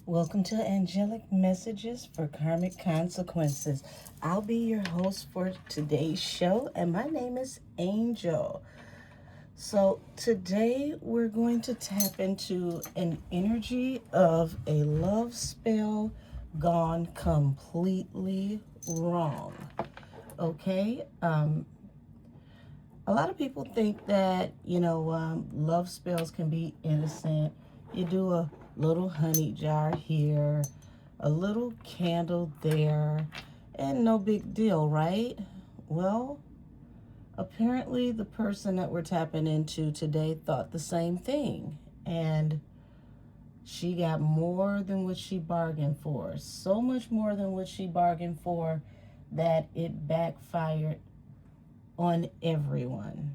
Welcome to Angelic Messages for Karmic Consequences. I'll be your host for today's show, and my name is Angel. So, today we're going to tap into an energy of a love spell gone completely wrong. Okay? A lot of people think that, love spells can be innocent. You do a little honey jar here, a little candle there, and no big deal, right? Well, apparently the person that we're tapping into today thought the same thing. And she got more than what she bargained for. So much more than what she bargained for that it backfired on everyone.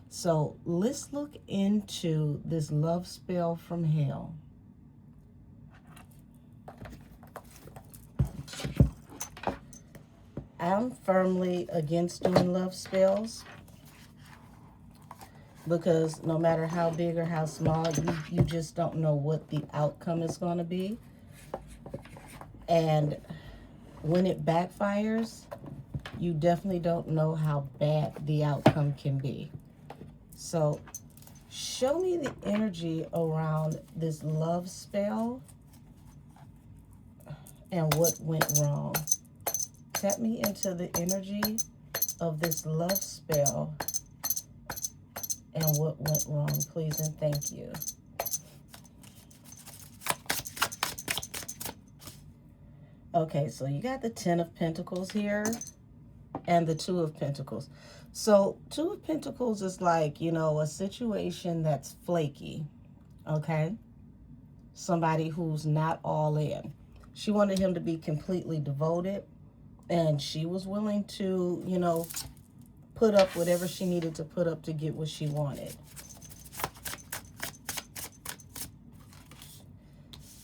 So let's look into this love spell from hell. I'm firmly against doing love spells because no matter how big or how small, you just don't know what the outcome is going to be. And when it backfires, you definitely don't know how bad the outcome can be. So show me the energy around this love spell and what went wrong. Tap me into the energy of this love spell and what went wrong, please and thank you. Okay, so you got the Ten of Pentacles here and the Two of Pentacles. So Two of Pentacles is like, a situation that's flaky, okay? Somebody who's not all in. She wanted him to be completely devoted, and she was willing to, put up whatever she needed to put up to get what she wanted.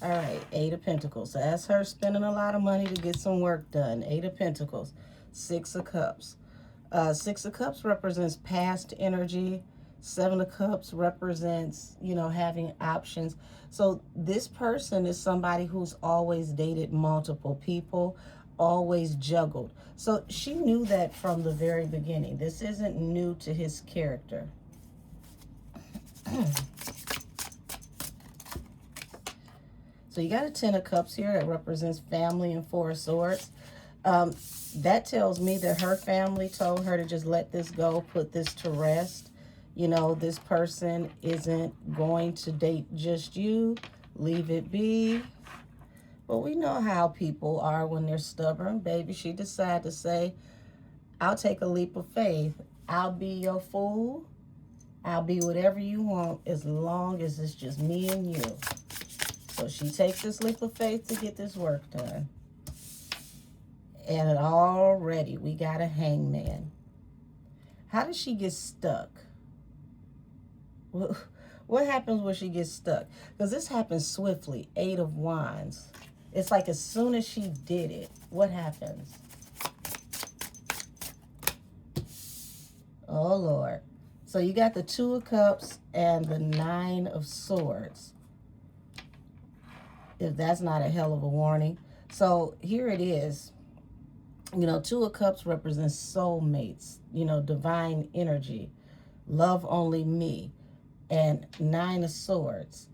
All right, Eight of Pentacles. So that's her spending a lot of money to get some work done. Eight of Pentacles. Six of Cups. Six of Cups represents past energy. Seven of Cups represents, having options. So this person is somebody who's always dated multiple people, always juggled. So she knew that from the very beginning. This isn't new to his character. So you got a Ten of Cups here that represents family and Four of Swords. That tells me that her family told her to just let this go, put this to rest. This person isn't going to date just you. Leave it be. But we know how people are when they're stubborn. Baby, she decided to say, I'll take a leap of faith. I'll be your fool. I'll be whatever you want as long as it's just me and you. So she takes this leap of faith to get this work done. And already we got a Hangman. How does she get stuck? What happens when she gets stuck? Because this happens swiftly. Eight of Wands. It's like as soon as she did it, what happens? Oh, Lord. So you got the Two of Cups and the Nine of Swords. If that's not a hell of a warning. So here it is. Two of Cups represents soulmates, divine energy, love only me. And Nine of Swords,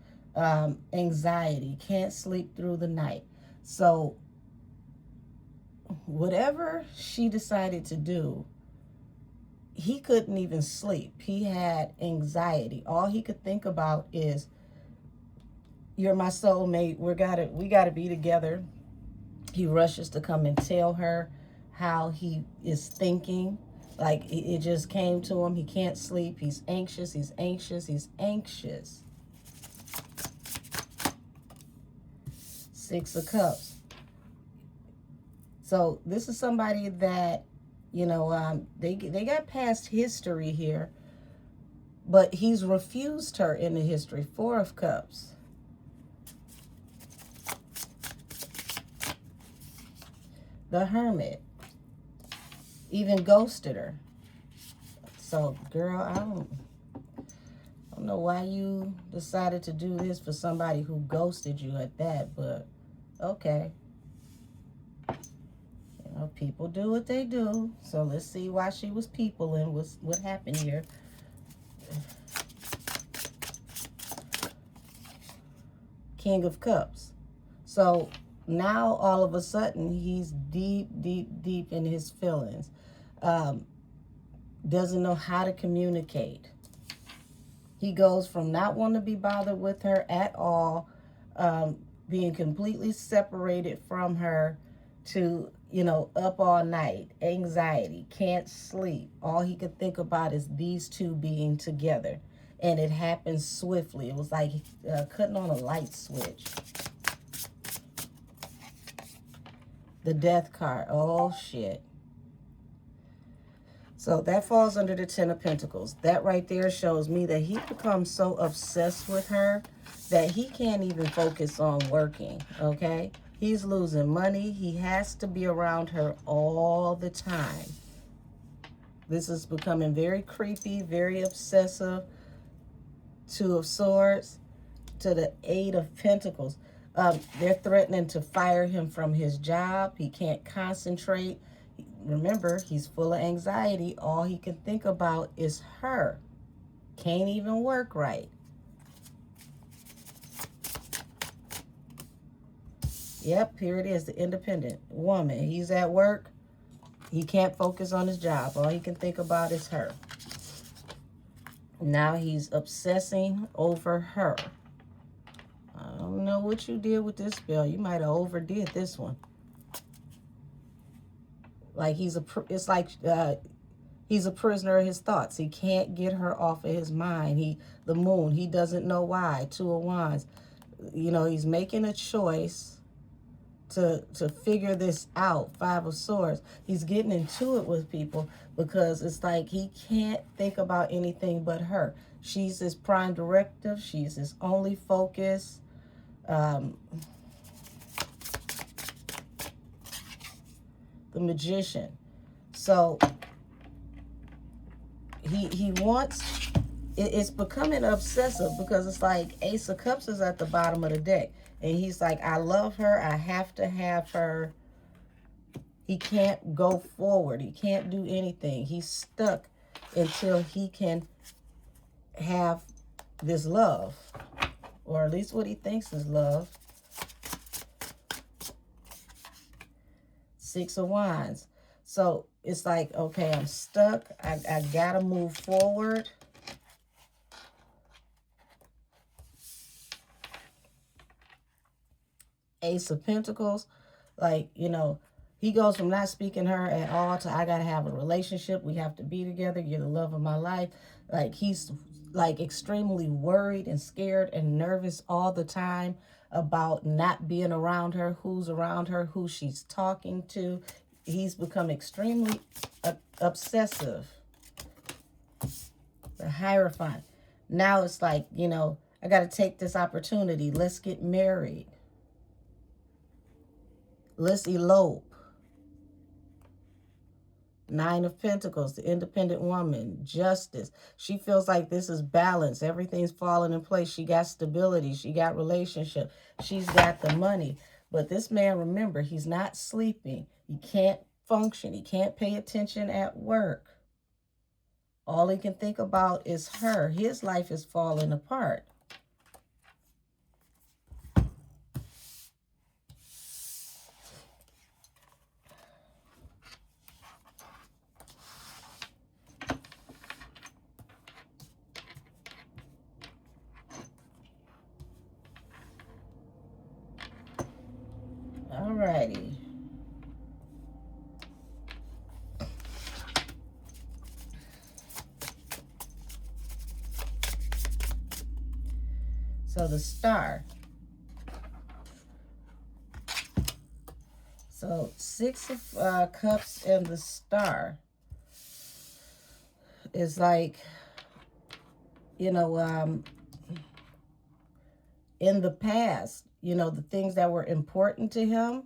anxiety, can't sleep through the night. So whatever she decided to do, he couldn't even sleep. He had anxiety. All he could think about is, you're my soulmate. We gotta be together. He rushes to come and tell her how he is thinking. Like it just came to him. He can't sleep. He's anxious. He's anxious. He's anxious. Six of Cups. So this is somebody that, they got past history here, but he's refused her in the history. Four of Cups. The Hermit. Even ghosted her. So, girl, I don't know why you decided to do this for somebody who ghosted you at that, but okay. You know, people do what they do. So let's see why she was peopling. What happened here. King of Cups. So now all of a sudden he's deep, deep, deep in his feelings. Doesn't know how to communicate. He goes from not wanting to be bothered with her at all, being completely separated from her, to, you know, up all night, anxiety, can't sleep. All he could think about is these two being together. And it happened swiftly. It was like cutting on a light switch. The Death card. Oh, shit. So that falls under the Ten of Pentacles. That right there shows me that he becomes so obsessed with her that he can't even focus on working, okay? He's losing money. He has to be around her all the time. This is becoming very creepy, very obsessive. Two of Swords to the Eight of Pentacles. They're threatening to fire him from his job. He can't concentrate. Remember, he's full of anxiety. All he can think about is her. Can't even work right. Yep, here it is, the independent woman. He's at work. He can't focus on his job. All he can think about is her. Now he's obsessing over her. I don't know what you did with this spell. You might have overdid this one. Like it's like he's a prisoner of his thoughts. He can't get her off of his mind. The Moon, he doesn't know why. Two of Wands. You know, he's making a choice to figure this out. Five of Swords. He's getting into it with people because it's like he can't think about anything but her. She's his prime directive. She's his only focus. The Magician. So he wants, it's becoming obsessive because it's like Ace of Cups is at the bottom of the deck. And he's like, I love her. I have to have her. He can't go forward. He can't do anything. He's stuck until he can have this love. Or at least what he thinks is love. Six of Wands. So it's like, okay, I'm stuck. I gotta move forward. Ace of Pentacles. Like, you know, he goes from not speaking her at all to I gotta have a relationship. We have to be together. You're the love of my life. Like, he's like extremely worried and scared and nervous all the time about not being around her, who's around her, who she's talking to. He's become extremely obsessive. The Hierophant. Now it's like, you know, I got to take this opportunity. Let's get married. Let's elope. Nine of Pentacles, the independent woman, justice. She feels like this is balance. Everything's falling in place. She got stability. She got relationship. She's got the money. But this man, remember, he's not sleeping. He can't function. He can't pay attention at work. All he can think about is her. His life is falling apart. Alrighty. So the Star. So Six of Cups and the Star is like, you know, in the past, you know, the things that were important to him,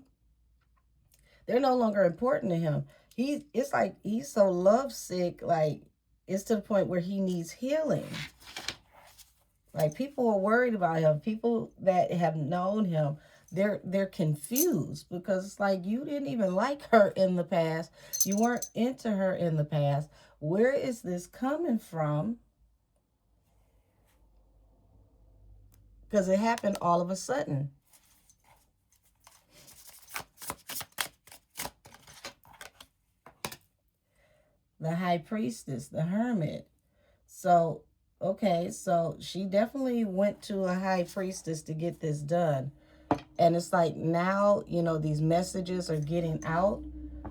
they're no longer important to him. It's like he's so lovesick, like it's to the point where he needs healing. Like, people are worried about him. People that have known him, they're confused, because it's like, you didn't even like her in the past. You weren't into her in the past. Where is this coming from? Because it happened all of a sudden. The high priestess, the hermit. So, okay, so she definitely went to a high priestess to get this done. And it's like, now, these messages are getting out,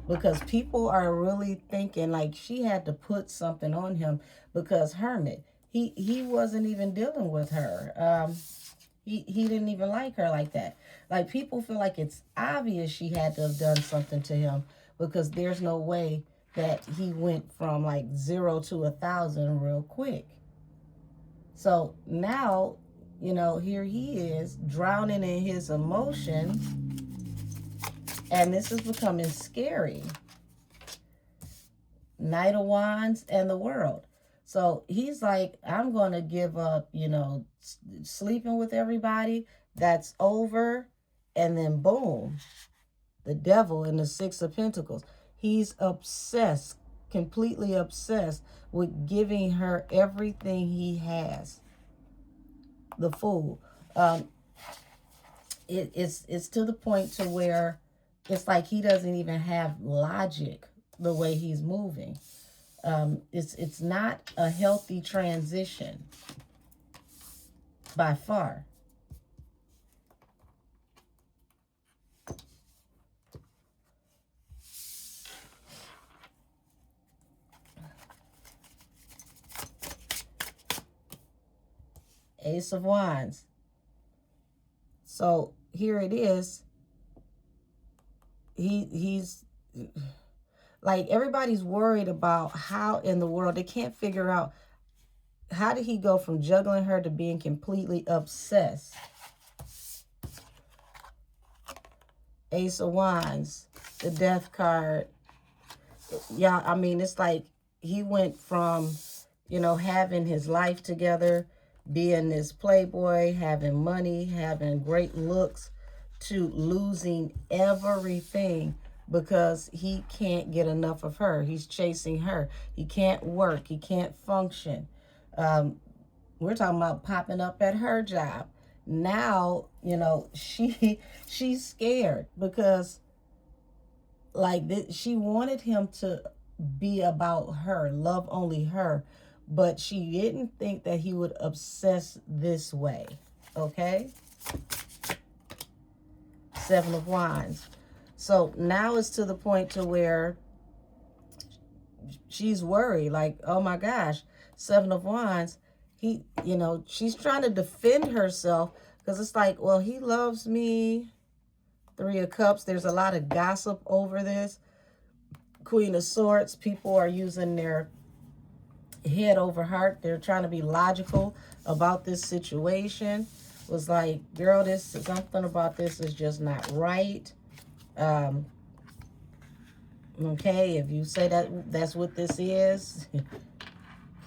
because people are really thinking like she had to put something on him, because hermit, he wasn't even dealing with her. He didn't even like her like that. Like, people feel like it's obvious she had to have done something to him, because there's no way that he went from like 0 to 1,000 real quick. So now, here he is drowning in his emotions, and this is becoming scary. Knight of Wands and the World. So he's like, I'm going to give up, sleeping with everybody. That's over. And then boom, the Devil in the Six of Pentacles. He's obsessed, completely obsessed with giving her everything he has. The Fool. It's to the point to where it's like he doesn't even have logic the way he's moving. It's not a healthy transition by far. Ace of Wands. So here it is. He's like, everybody's worried about how in the world, they can't figure out, how did he go from juggling her to being completely obsessed? Ace of Wands, the Death card. Yeah, I mean, it's like he went from, having his life together, being this playboy, having money, having great looks, to losing everything because he can't get enough of her. He's chasing her. He can't work. He can't function. We're talking about popping up at her job. Now, she's scared, because like she wanted him to be about her, love only her, but she didn't think that he would obsess this way. Okay? Seven of Wands. So now it's to the point to where she's worried, like, oh my gosh, Seven of Wands, she's trying to defend herself, because it's like, well, he loves me. Three of Cups, there's a lot of gossip over this. Queen of Swords, people are using their head over heart. They're trying to be logical about this situation. It was like, girl, something about this is just not right. Okay, if you say that's what this is,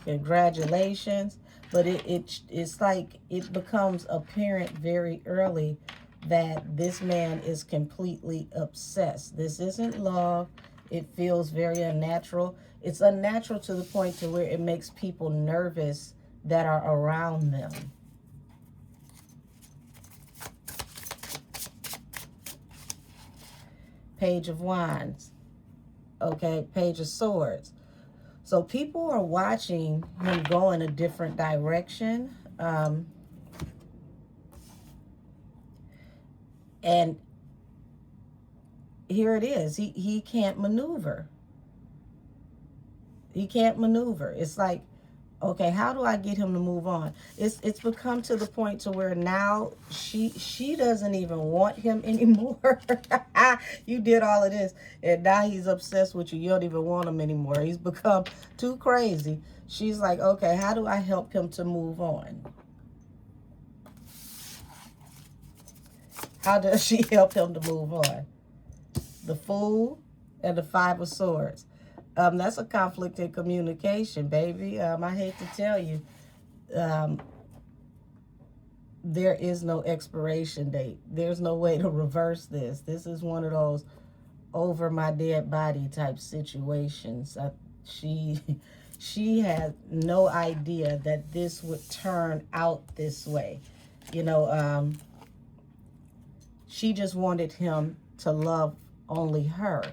congratulations. But it's like, it becomes apparent very early that this man is completely obsessed. This isn't love. It feels very unnatural. It's unnatural to the point to where it makes people nervous that are around them. Page of Wands. Okay, Page of Swords. So people are watching him go in a different direction. And here it is. He can't maneuver. He can't maneuver. It's like, okay, how do I get him to move on? It's become to the point to where now she doesn't even want him anymore. You did all of this, and now he's obsessed with you. You don't even want him anymore. He's become too crazy. She's like, okay, how do I help him to move on? How does she help him to move on? The Fool and the Five of Swords. That's a conflict in communication, baby. I hate to tell you. there is no expiration date. There's no way to reverse this. This is one of those over my dead body type situations. She she had no idea that this would turn out this way. You know, she just wanted him to love only her.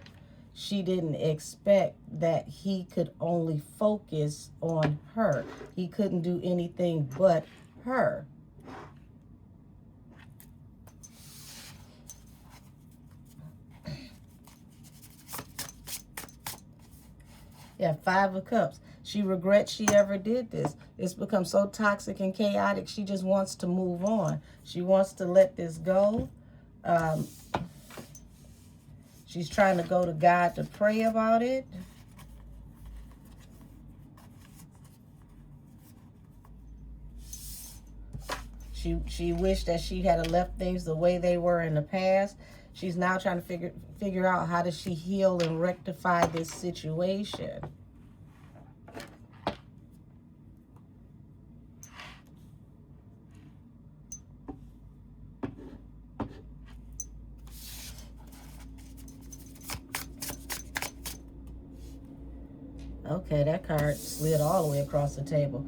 She didn't expect that he could only focus on her. He couldn't do anything but her. Yeah, 5 of Cups. She regrets she ever did this. It's become so toxic and chaotic. She just wants to move on. She wants to let this go. She's trying to go to God to pray about it. She wished that she had left things the way they were in the past. She's now trying to figure out how does she heal and rectify this situation. Okay, that card slid all the way across the table.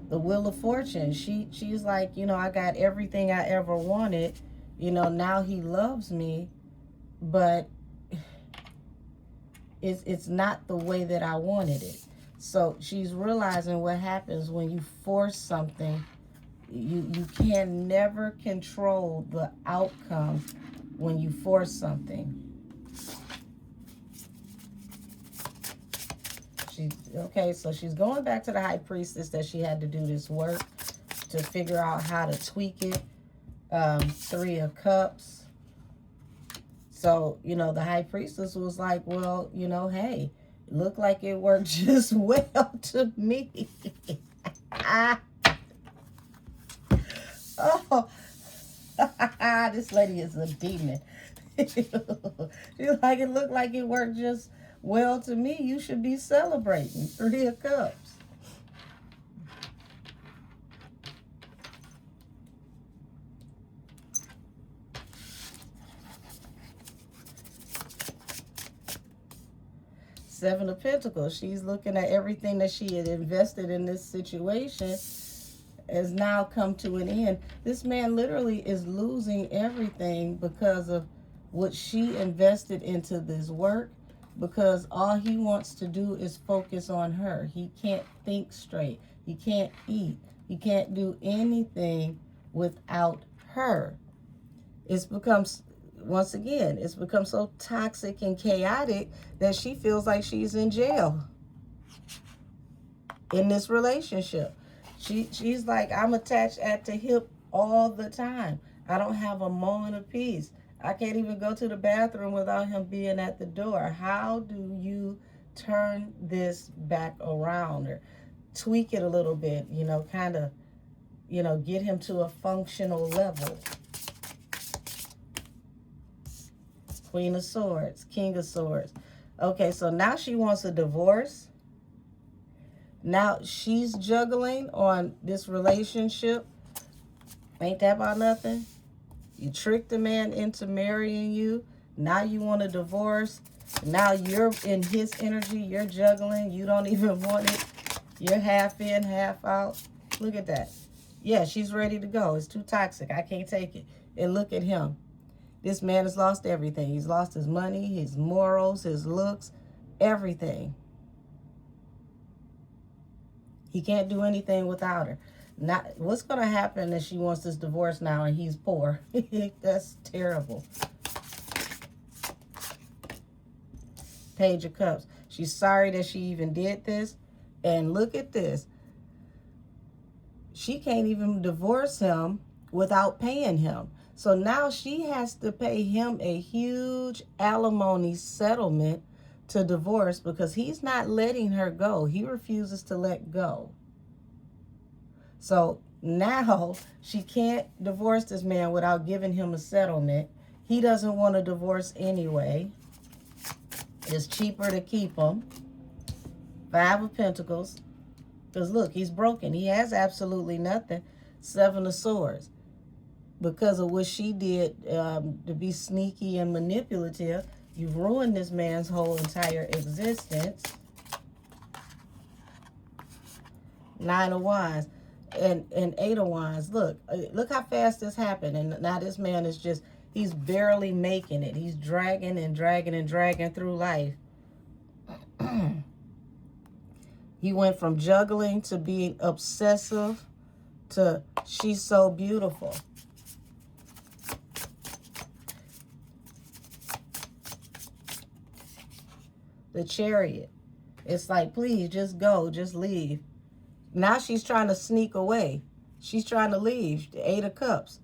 The Wheel of Fortune. She's like, you know, I got everything I ever wanted. You know, now he loves me, but it's not the way that I wanted it. So she's realizing what happens when you force something. You can never control the outcome when you force something. Okay, so she's going back to the High Priestess that she had to do this work to figure out how to tweak it. 3 of Cups. So, you know, the High Priestess was like, well, you know, hey, it looked like it worked just well to me. Oh, this lady is a demon. She's like, it looked like it worked just well to me. You should be celebrating. 3 of Cups. Seven of Pentacles. She's looking at everything that she had invested in this situation has now come to an end. This man literally is losing everything because of what she invested into this work, because all he wants to do is focus on her. He can't think straight. He can't eat. He can't do anything without her. It's become, once again, it's become so toxic and chaotic that she feels like she's in jail in this relationship. She's like, I'm attached at the hip all the time. I don't have a moment of peace. I can't even go to the bathroom without him being at the door. How do you turn this back around or tweak it a little bit, you know, kind of, you know, get him to a functional level? Queen of Swords, King of Swords. Okay, so now she wants a divorce. Now she's juggling on this relationship. Ain't that about nothing? You tricked the man into marrying you. Now you want a divorce. Now you're in his energy. You're juggling. You don't even want it. You're half in, half out. Look at that. Yeah, she's ready to go. It's too toxic. I can't take it. And look at him. This man has lost everything. He's lost his money, his morals, his looks, everything. He can't do anything without her. Not what's going to happen if she wants this divorce now and he's poor? That's terrible. Page of Cups. She's sorry that she even did this. And look at this. She can't even divorce him without paying him. So now she has to pay him a huge alimony settlement to divorce because he's not letting her go. He refuses to let go. So now she can't divorce this man without giving him a settlement. He doesn't want a divorce anyway. It's cheaper to keep him. 5 of Pentacles. Because look, he's broken. He has absolutely nothing. 7 of Swords. because of what she did to be sneaky and manipulative. You've ruined this man's whole entire existence. Nine of Wands and Eight of Wands. Look how fast this happened. And now this man is just, he's barely making it. He's dragging and dragging and dragging through life. He went from juggling to being obsessive to she's so beautiful. The Chariot. It's like, please, just go, just leave. Now she's trying to sneak away. She's trying to leave. The Eight of Cups.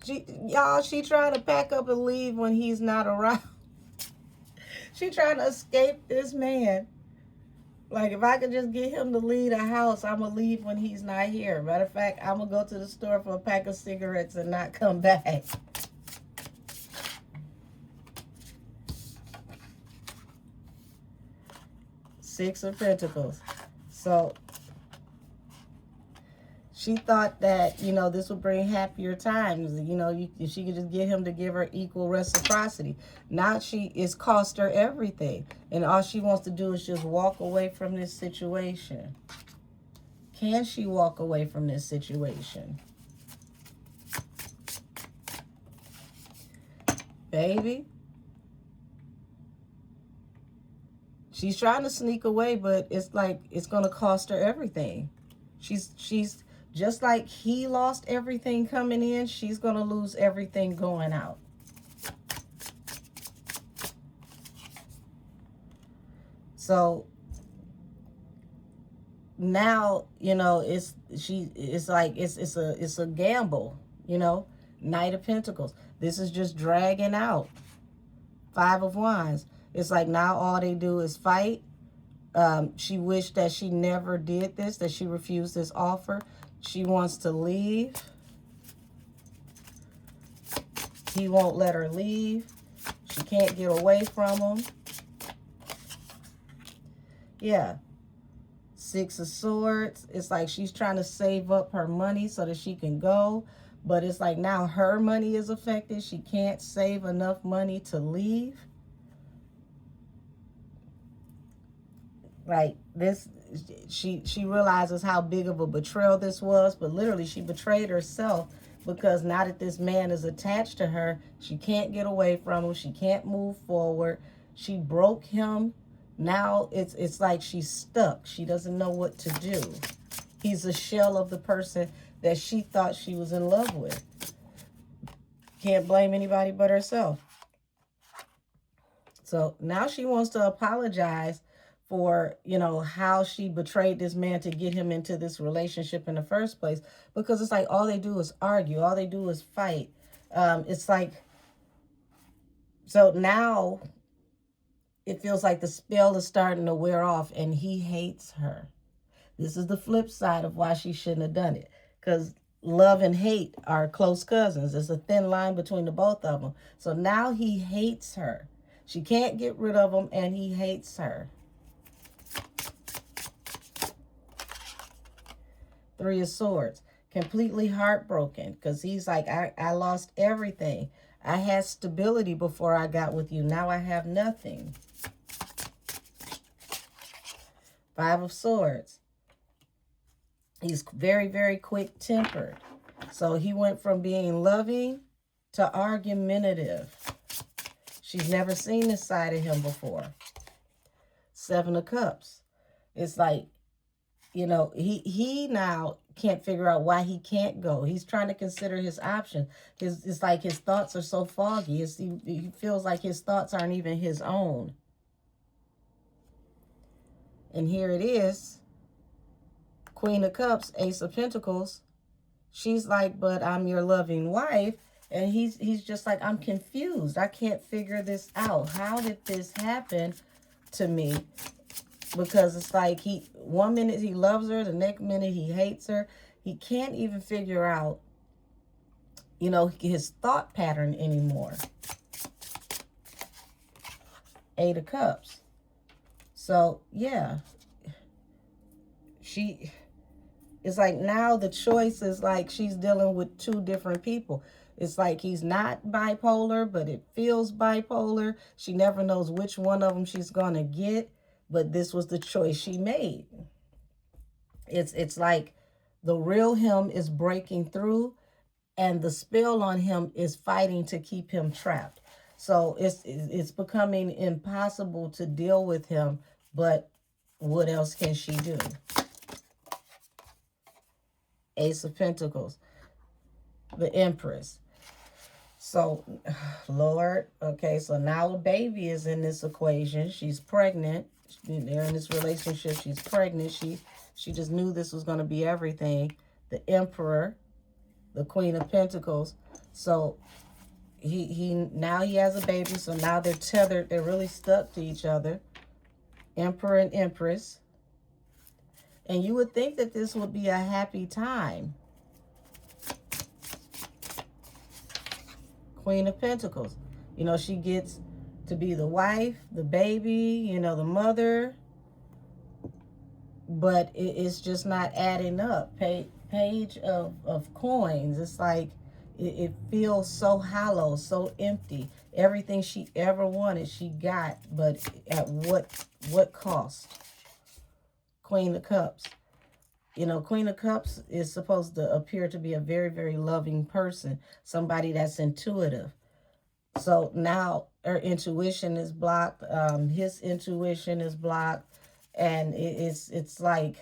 She trying to pack up and leave when he's not around. She trying to escape this man. Like, if I could just get him to leave the house, I'm going to leave when he's not here. Matter of fact, I'm going to go to the store for a pack of cigarettes and not come back. Six of Pentacles. So she thought that, you know, this would bring happier times. You know, if she could just get him to give her equal reciprocity. Now it's cost her everything. And all she wants to do is just walk away from this situation. Can she walk away from this situation? Baby. She's trying to sneak away, but it's like it's going to cost her everything. She's just like he lost everything coming in, she's going to lose everything going out. So now, you know, it's a gamble, you know. Knight of Pentacles. This is just dragging out. Five of Wands. It's like now all they do is fight. She wished that she never did this, that she refused this offer. She wants to leave. He won't let her leave. She can't get away from him. Yeah. Six of Swords. It's like she's trying to save up her money so that she can go. But it's like now her money is affected. She can't save enough money to leave. Like this, she realizes how big of a betrayal this was, but literally she betrayed herself because now that this man is attached to her, she can't get away from him. She can't move forward. She broke him. Now it's like she's stuck. She doesn't know what to do. He's a shell of the person that she thought she was in love with. Can't blame anybody but herself. So now she wants to apologize for, you know, how she betrayed this man to get him into this relationship in the first place. Because it's like all they do is argue. All they do is fight. It's like, so now it feels like the spell is starting to wear off and he hates her. This is the flip side of why she shouldn't have done it. Because love and hate are close cousins. There's a thin line between the both of them. So now he hates her. She can't get rid of him and he hates her. Three of Swords. Completely heartbroken because he's like, I lost everything. I had stability before I got with you. Now I have nothing. Five of Swords. He's very, very quick-tempered. So he went from being loving to argumentative. She's never seen this side of him before. Seven of Cups. It's like, you know, he now can't figure out why he can't go. He's trying to consider his options. It's like his thoughts are so foggy. He feels like his thoughts aren't even his own. And here it is. Queen of Cups, Ace of Pentacles. She's like, but I'm your loving wife. And he's just like, I'm confused. I can't figure this out. How did this happen to me? Because it's like one minute he loves her, the next minute he hates her. He can't even figure out, you know, his thought pattern anymore. Eight of Cups. So, yeah. It's like now the choice is like she's dealing with two different people. It's like he's not bipolar, but it feels bipolar. She never knows which one of them she's going to get, but this was the choice she made. It's like the real him is breaking through, and the spell on him is fighting to keep him trapped. So it's becoming impossible to deal with him, but what else can she do? Ace of Pentacles, the Empress. So, Lord, okay, so now a baby is in this equation. She's pregnant. They're in this relationship. She's pregnant. She just knew this was going to be everything. The Emperor, the Queen of Pentacles. So now he has a baby. So now they're tethered. They're really stuck to each other. Emperor and Empress. And you would think that this would be a happy time. Queen of Pentacles. You know, she gets to be the wife, the baby, you know, the mother. But it's just not adding up. Page of coins. It's like it feels so hollow, so empty. Everything she ever wanted, she got. But at what cost? Queen of Cups. You know, Queen of Cups is supposed to appear to be a very, very loving person. Somebody that's intuitive. So now her intuition is blocked. His intuition is blocked. And it's like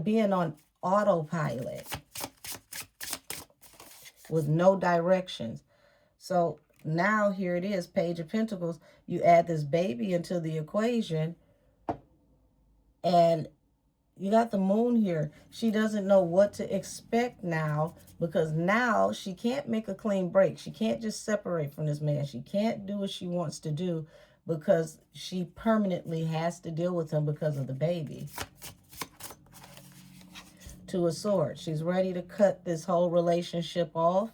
being on autopilot with no directions. So now here it is, Page of Pentacles. You add this baby into the equation, and you got the Moon here. She doesn't know what to expect now, because now she can't make a clean break. She can't just separate from this man. She can't do what she wants to do because she permanently has to deal with him because of the baby. Two of Swords. She's ready to cut this whole relationship off.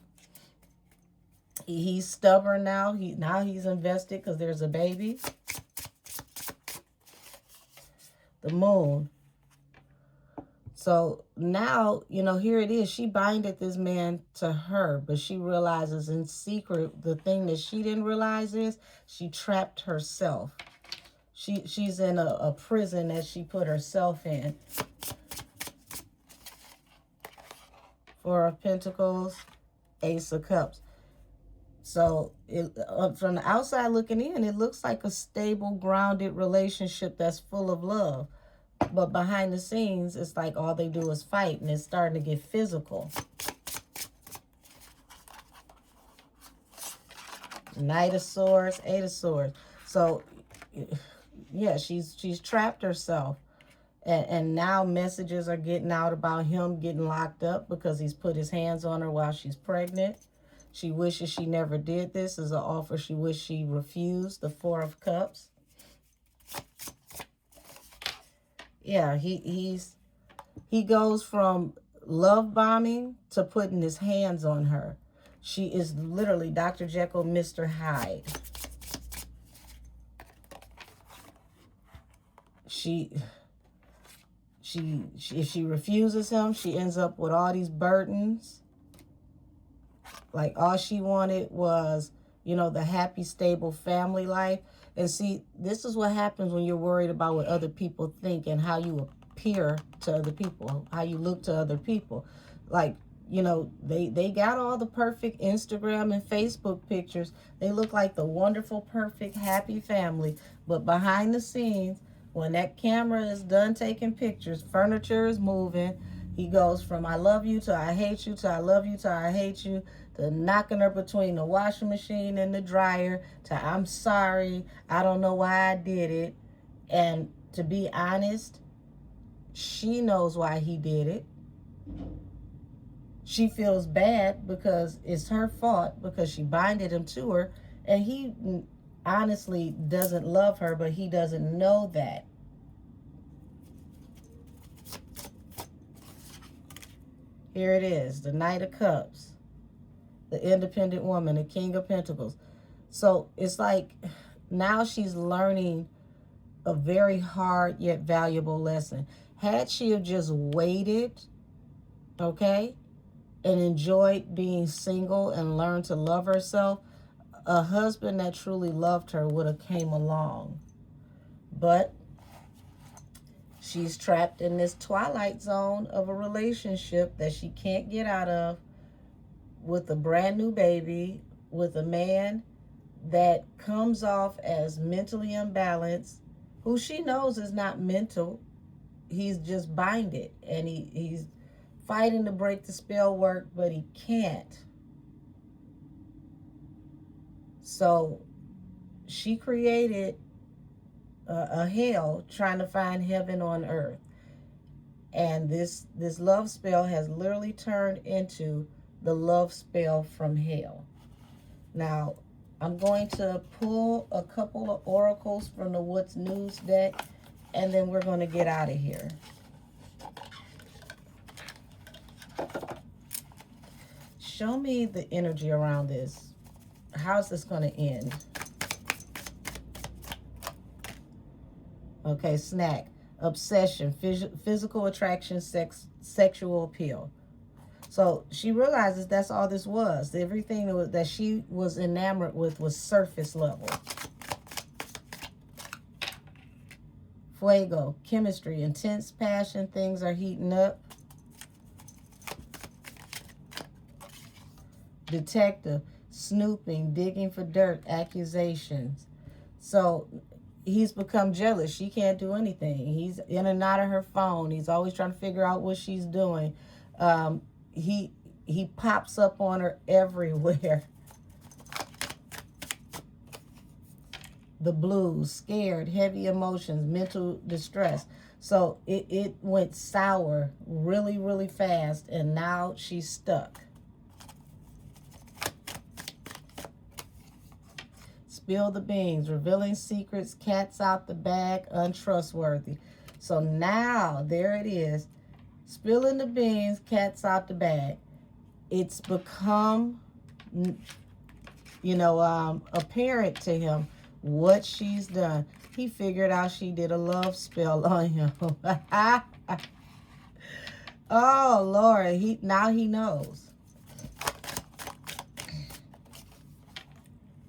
He's stubborn now. Now he's invested because there's a baby. The Moon. So now, you know, here it is. She binded this man to her, but she realizes in secret, the thing that she didn't realize is she trapped herself. She's in a prison that she put herself in. Four of Pentacles, Ace of Cups. So from the outside looking in, it looks like a stable, grounded relationship that's full of love. But behind the scenes, it's like all they do is fight, and it's starting to get physical. Knight of Swords, Eight of Swords. So, yeah, she's trapped herself. And now messages are getting out about him getting locked up because he's put his hands on her while she's pregnant. She wishes she never did this. This is an offer she wished she refused. The Four of Cups. Yeah, he goes from love bombing to putting his hands on her. She is literally Dr. Jekyll, Mr. Hyde. If she refuses him, she ends up with all these burdens. Like all she wanted was, you know, the happy, stable family life. And see, this is what happens when you're worried about what other people think and how you appear to other people, how you look to other people. Like, you know, they got all the perfect Instagram and Facebook pictures. They look like the wonderful, perfect, happy family. But behind the scenes, when that camera is done taking pictures, furniture is moving. He goes from I love you to I hate you to I love you to I hate you to knocking her between the washing machine and the dryer to I'm sorry, I don't know why I did it. And to be honest, she knows why he did it. She feels bad because it's her fault because she binded him to her. And he honestly doesn't love her, but he doesn't know that. Here it is, the Knight of Cups, the independent woman, the King of Pentacles. So it's like now she's learning a very hard yet valuable lesson. Had she have just waited, okay, and enjoyed being single and learned to love herself, a husband that truly loved her would have came along. But she's trapped in this twilight zone of a relationship that she can't get out of, with a brand new baby, with a man that comes off as mentally imbalanced, who she knows is not mental. He's just binded, and he's fighting to break the spell work, but he can't. So she created a hell trying to find heaven on earth. And this love spell has literally turned into the love spell from hell. Now, I'm going to pull a couple of oracles from the What's News deck, and then we're going to get out of here. Show me the energy around this. How's this going to end? Okay, snack, obsession, physical attraction, sexual appeal. So she realizes that's all this was. Everything that she was enamored with was surface level. Fuego, chemistry, intense passion, things are heating up. Detective, snooping, digging for dirt, accusations. So he's become jealous. She can't do anything. He's in and out of her phone. He's always trying to figure out what she's doing. He pops up on her everywhere. The blues, scared, heavy emotions, mental distress. So it went sour really, really fast, and now she's stuck. Spill the beans, revealing secrets, cat's out the bag, untrustworthy. So now, there it is. Spilling the beans, cat's out the bag. It's become, apparent to him what she's done. He figured out she did a love spell on him. Oh, Lord, now he knows.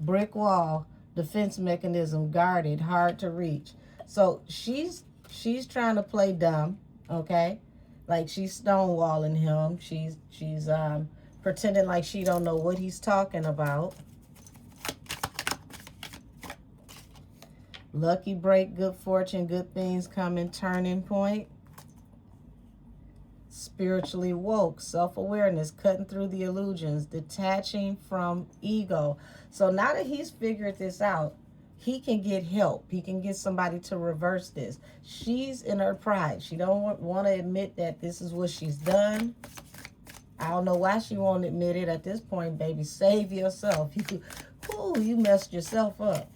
Brick wall, defense mechanism, guarded, hard to reach. So she's trying to play dumb, okay? Like she's stonewalling him. She's pretending like she don't know what he's talking about. Lucky break, good fortune, good things coming, turning point. Spiritually woke, self-awareness, cutting through the illusions, detaching from ego. So now that he's figured this out, he can get help. He can get somebody to reverse this. She's in her pride. She don't want to admit that this is what she's done. I don't know why she won't admit it at this point, baby. Save yourself. You messed yourself up.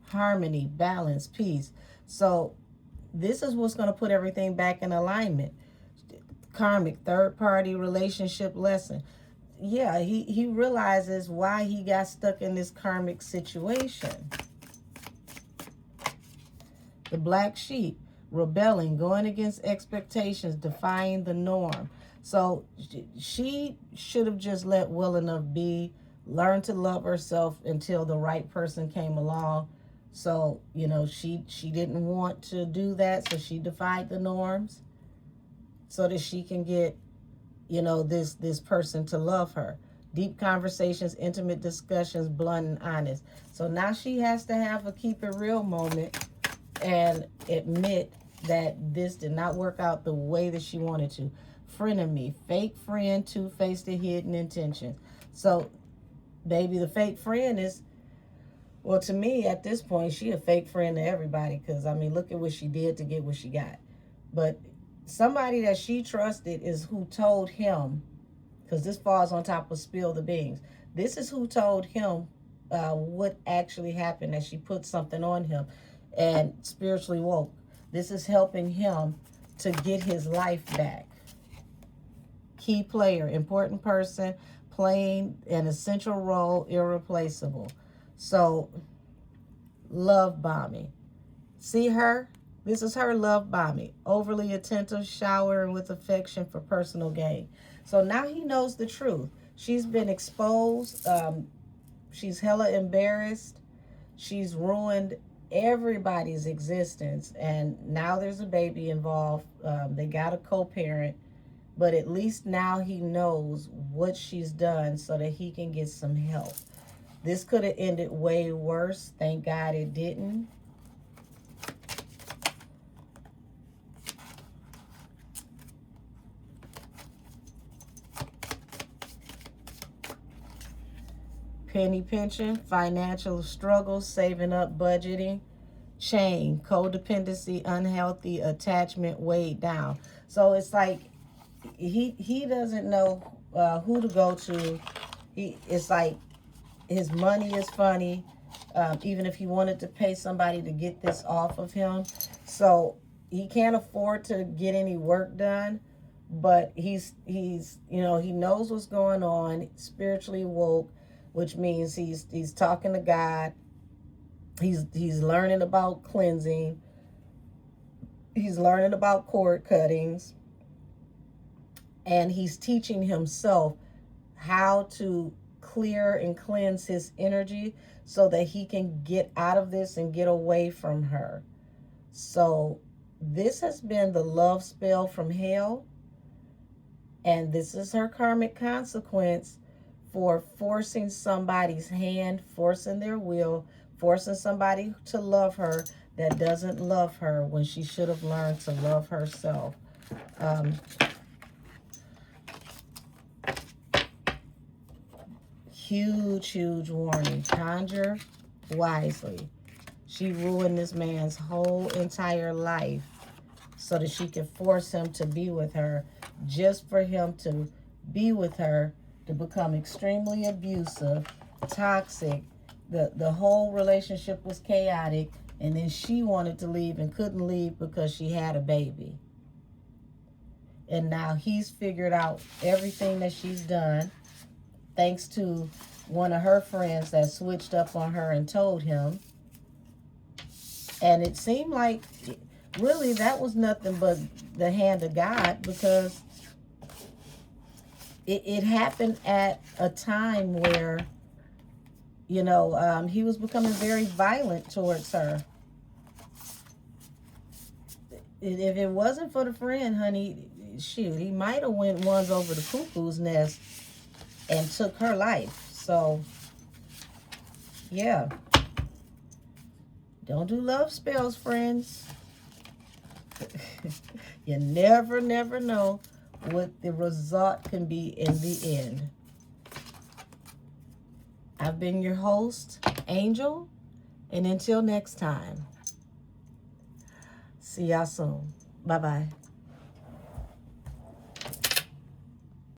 Harmony, balance, peace. So this is what's going to put everything back in alignment. Karmic, third-party relationship lesson. Yeah, he realizes why he got stuck in this karmic situation. The black sheep, rebelling, going against expectations, defying the norm. So she should have just let well enough be, learned to love herself until the right person came along. So, she didn't want to do that, so she defied the norms so that she can get this person to love her. Deep conversations, intimate discussions, blunt and honest. So now she has to have a keep it real moment and admit that this did not work out the way that she wanted to. Frenemy, fake friend, two-faced, hidden intentions. So, baby, the fake friend is, well, to me, at this point, she a fake friend to everybody. Because, look at what she did to get what she got. But somebody that she trusted is who told him, because this falls on top of spill the beans. This is who told him what actually happened, that she put something on him, and spiritually woke. This is helping him to get his life back. Key player, important person, playing an essential role, irreplaceable. So, love bombing. See her? This is her love bombing. Overly attentive, showering with affection for personal gain. So now he knows the truth. She's been exposed. She's hella embarrassed. She's ruined everybody's existence. And now there's a baby involved. They got a co-parent. But at least now he knows what she's done so that he can get some help. This could have ended way worse. Thank God it didn't. Penny pinching, financial struggles, saving up, budgeting. Chain, codependency, unhealthy attachment weighed down. So it's like he doesn't know who to go to. It's like his money is funny. Even if he wanted to pay somebody to get this off of him, so he can't afford to get any work done. But he's he knows what's going on. Spiritually woke, which means he's talking to God. He's learning about cleansing. He's learning about cord cuttings. And he's teaching himself how to clear and cleanse his energy so that he can get out of this and get away from her. So this has been the love spell from hell. And this is her karmic consequence for forcing somebody's hand, forcing their will, forcing somebody to love her that doesn't love her when she should have learned to love herself. Huge warning. Conjure wisely. She ruined this man's whole entire life so that she could force him to be with her, just for him to be with her, to become extremely abusive, toxic. The whole relationship was chaotic, and then she wanted to leave and couldn't leave because she had a baby. And now he's figured out everything that she's done, thanks to one of her friends that switched up on her and told him. And it seemed like, really, that was nothing but the hand of God, because it happened at a time where, he was becoming very violent towards her. If it wasn't for the friend, honey, shoot, he might have went ones over the cuckoo's nest and took her life. So, yeah. Don't do love spells, friends. You never know what the result can be in the end. I've been your host, Angel, and until next time, see y'all soon. Bye-bye.